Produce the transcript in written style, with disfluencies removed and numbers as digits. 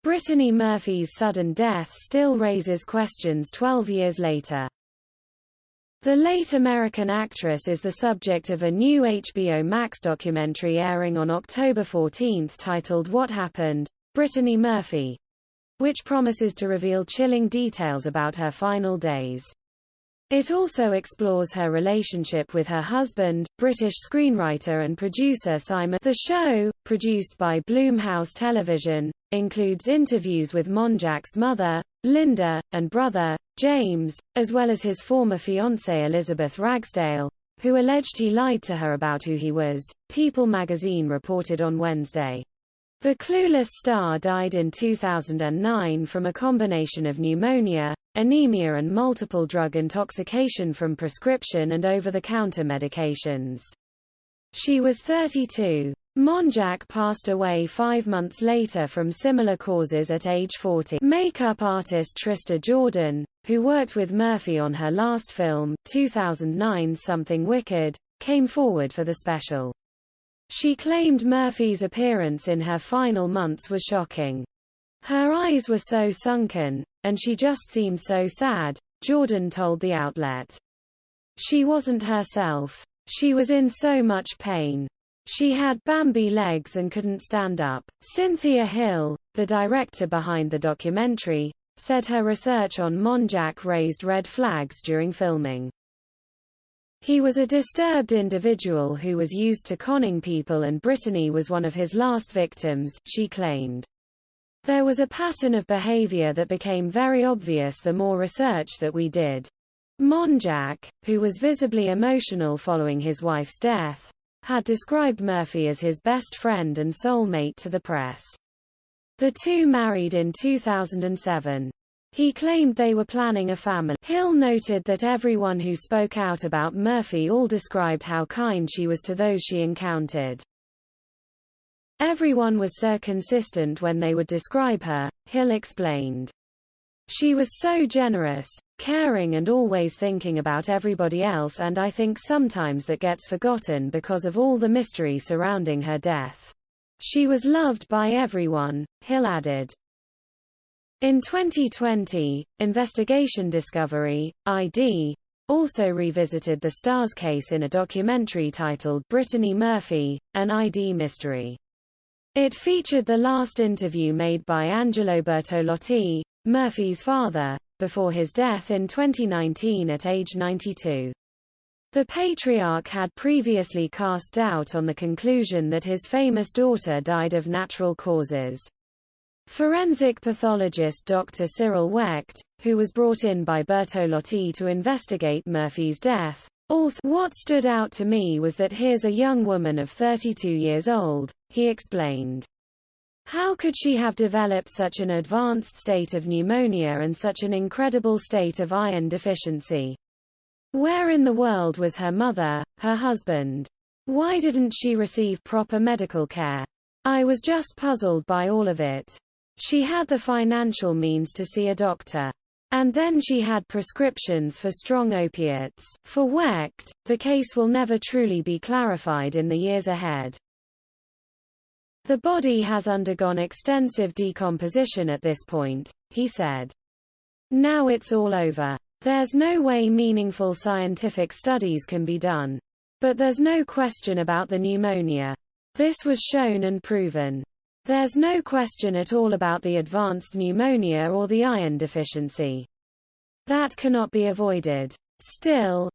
Brittany Murphy's sudden death still raises questions 12 years later. The late American actress is the subject of a new HBO Max documentary airing on October 14 titled What Happened, Brittany Murphy, which promises to reveal chilling details about her final days. It also explores her relationship with her husband, British screenwriter and producer Simon. The show, produced by Blumhouse Television, includes interviews with Monjack's mother, Linda, and brother, James, as well as his former fiancée Elizabeth Ragsdale, who alleged he lied to her about who he was, People magazine reported on Wednesday. The clueless star died in 2009 from a combination of pneumonia, anemia and multiple drug intoxication from prescription and over-the-counter medications. She was 32. Monjack passed away 5 months later from similar causes at age 40. Makeup artist Trista Jordan, who worked with Murphy on her last film, 2009's Something Wicked, came forward for the special. She claimed Murphy's appearance in her final months was shocking. Her eyes were so sunken, and she just seemed so sad, Jordan told the outlet. She wasn't herself. She was in so much pain. She had Bambi legs and couldn't stand up. Cynthia Hill, the director behind the documentary, said her research on Monjack raised red flags during filming. He was a disturbed individual who was used to conning people, and Brittany was one of his last victims, she claimed. There was a pattern of behavior that became very obvious the more research that we did. Monjack, who was visibly emotional following his wife's death, had described Murphy as his best friend and soulmate to the press. The two married in 2007. He claimed they were planning a family. Hill noted that everyone who spoke out about Murphy all described how kind she was to those she encountered. Everyone was so consistent when they would describe her, Hill explained. She was so generous, caring and always thinking about everybody else, and I think sometimes that gets forgotten because of all the mystery surrounding her death. She was loved by everyone, Hill added. In 2020, Investigation Discovery, ID, also revisited the star's case in a documentary titled Brittany Murphy, an ID Mystery. It featured the last interview made by Angelo Bertolotti, Murphy's father, before his death in 2019 at age 92. The patriarch had previously cast doubt on the conclusion that his famous daughter died of natural causes. Forensic pathologist Dr. Cyril Wecht, who was brought in by Bertolotti to investigate Murphy's death, also, what stood out to me was that here's a young woman of 32 years old, he explained. How could she have developed such an advanced state of pneumonia and such an incredible state of iron deficiency? Where in the world was her mother, her husband? Why didn't she receive proper medical care? I was just puzzled by all of it. She had the financial means to see a doctor. And then she had prescriptions for strong opiates. For Wecht, the case will never truly be clarified in the years ahead. The body has undergone extensive decomposition at this point, he said. Now it's all over. There's no way meaningful scientific studies can be done. But there's no question about the pneumonia. This was shown and proven. There's no question at all about the advanced pneumonia or the iron deficiency. That cannot be avoided. Still,